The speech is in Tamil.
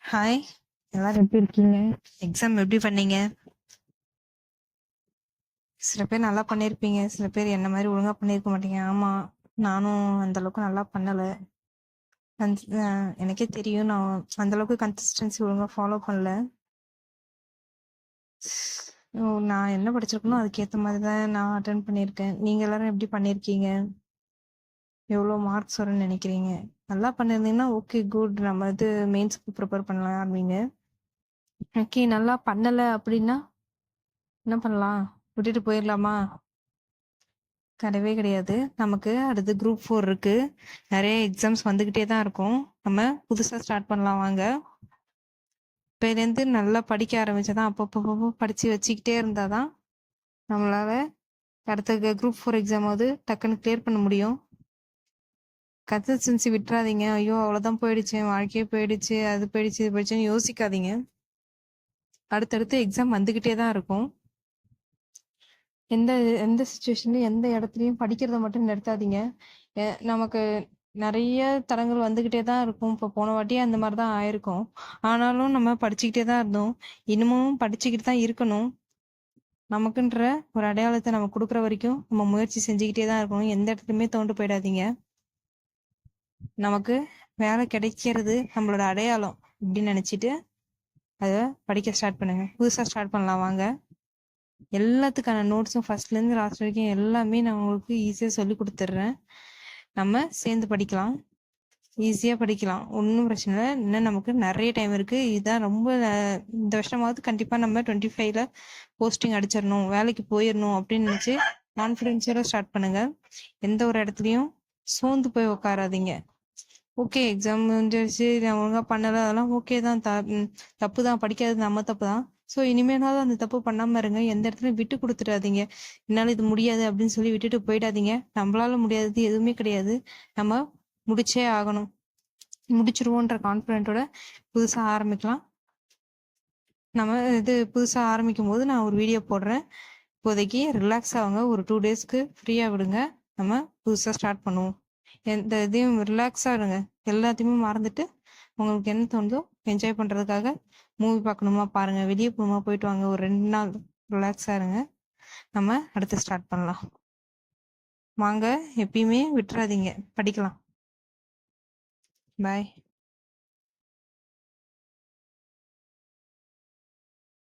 ஹாய்! எல்லாரும் எப்படி இருக்கீங்க? எக்ஸாம் எப்படி பண்ணீங்க? சில பேர் நல்லா பண்ணியிருப்பீங்க. சில பேர் என்ன மாரி ஒழுங்கா பண்ணியிருக்க மாட்டீங்க. ஆமா, நானும் அந்த அளவுக்கு நல்லா பண்ணல. கன்ஸ் அ எனக்கே தெரியும். நான் அந்த அளவுக்கு கன்சிஸ்டன்சி ஒழுங்கா ஃபாலோ பண்ணல. நான் என்ன படிச்சிருக்கனோ அதுக்கேத்த மாரி தான் நான் அட்டெண்ட் பண்ணியிருக்கேன். நீங்க எல்லாரும் எப்படி பண்ணியிருக்கீங்க? எவ்வளோ மார்க்ஸ் வரும்னு நெனைக்கிறீங்க? நல்லா பண்ணியிருந்தீங்கன்னா, ஓகே குட். நம்ம மெயின்ஸ்க்கு ப்ரிப்பேர் பண்ணலாம் ஆரம்பிங்க. ஓகே, நல்லா பண்ணல அப்படின்னா என்ன பண்ணலாம்? விட்டுட்டு போயிரலாமா? கிடையவே கிடையாது. நமக்கு அடுத்து குரூப் 4 இருக்கு. நெறைய எக்ஸாம்ஸ் வந்துகிட்டே தான் இருக்கும். நம்ம புதுசா ஸ்டார்ட் பண்ணலாம் வாங்க. இப்பயிலேருந்து நல்லா படிக்க ஆரம்பிச்சா தான் அப்பப்போ படிச்சு வச்சுக்கிட்டே இருந்தா தான் நம்மளால அடுத்த குரூப் 4 எக்ஸாமாவது டக்குன்னு கிளியர் பண்ண முடியும். கன்சிஸ்டன்சி விட்டுறாதீங்க. ஐயோ! அவ்வளோதான் போயிடுச்சு, என் வாழ்க்கையே போயிடுச்சு, அது போயிடுச்சு, இது போயிடுச்சுன்னு யோசிக்காதீங்க. அடுத்தடுத்து எக்ஸாம் வந்துகிட்டே தான் இருக்கும். எந்த எந்த சிச்சுவேஷன்லயும் எந்த இடத்துலயும் படிக்கிறத மட்டும் நிறுத்தாதீங்க. நமக்கு நெறைய தடங்கள் வந்துகிட்டே தான் இருக்கும். இப்போ போன வாட்டியே அந்த மாரி தான் ஆயிருக்கும். ஆனாலும் நம்ம படிச்சுக்கிட்டே தான் இருந்தோம். இன்னமும் படிச்சுக்கிட்டு தான் இருக்கணும். நமக்குன்ற ஒரு அடையாளத்த நம்ம குடுக்குற வரைக்கும் நம்ம முயற்சி செஞ்சுக்கிட்டே தான் இருக்கணும். எந்த இடத்துலயுமே துவண்டு போயிடாதீங்க. நமக்கு வேலை கிடைக்கிறது நம்மளோட அடையாளம் அப்படின்னு நினைச்சிட்டு அத படிக்க ஸ்டார்ட் பண்ணுங்க. புதுசா ஸ்டார்ட் பண்ணலாம் வாங்க. எல்லாத்துக்கான நோட்ஸும் ஃபர்ஸ்ட்லேருந்து லாஸ்ட் வரைக்கும் எல்லாமே நான் உங்களுக்கு ஈஸியா சொல்லிக் குடுத்துடுறேன். நம்ம சேர்ந்து படிக்கலாம். ஈஸியா படிக்கலாம். ஒண்ணும் பிரச்சனை இல்ல. இன்னும் நமக்கு நெறைய டைம் இருக்கு. இதான் ரொம்ப இந்த வருஷமாவது கண்டிப்பா நம்ம 25ல போஸ்டிங் அடிச்சிடணும், வேலைக்கு போயிரணும் அப்படின்னு நினைச்சு கான்ஃபிடென்ஷியலா ஸ்டார்ட் பண்ணுங்க. எந்த ஒரு இடத்துலயும் சோர்ந்து போய் உட்காராதீங்க. ஓகே, எக்ஸாம் முடிஞ்சிருச்சு, நான் ஒழுங்கா பண்ணல, அதெல்லாம் ஓகே தான். தப்பு தான், படிக்காதது நம்ம தப்பு தான். ஸோ இனிமேலாவது அந்த தப்பு பண்ணாம இருங்க. எந்த இடத்துலயும் விட்டு கொடுத்துடாதீங்க. என்னால இது முடியாது அப்படின்னு சொல்லி விட்டுட்டு போயிடாதீங்க. நம்மளால முடியாதது எதுவுமே கிடையாது. நம்ம முடிச்சே ஆகணும். முடிச்சிருவோன்ற கான்ஃபிடென்ட்டோட புதுசா ஆரம்பிக்கலாம். நம்ம புதுசா ஆரம்பிக்கும் போது நான் ஒரு வீடியோ போடுறேன். இப்போதைக்கு ரிலாக்ஸ் ஆகுங்க. ஒரு 2 டேஸ்க்கு ஃப்ரீயா விடுங்க. நம்ம புதுசா ஸ்டார்ட் பண்ணுவோம். எந்த இதையும் ரிலாக்ஸா இருங்க. எல்லாத்தையுமே மறந்துட்டு உங்களுக்கு என்ன தோணுதோ என்ஜாய் பண்றதுக்காக மூவி பார்க்கணுமா பாருங்க. வெளியே போகணுமா போயிட்டு வாங்க. ஒரு 2 நாள் ரிலாக்ஸா இருங்க. நம்ம அடுத்து ஸ்டார்ட் பண்ணலாம். வாங்க, எப்பயுமே விட்டுறாதீங்க. படிக்கலாம். பாய்.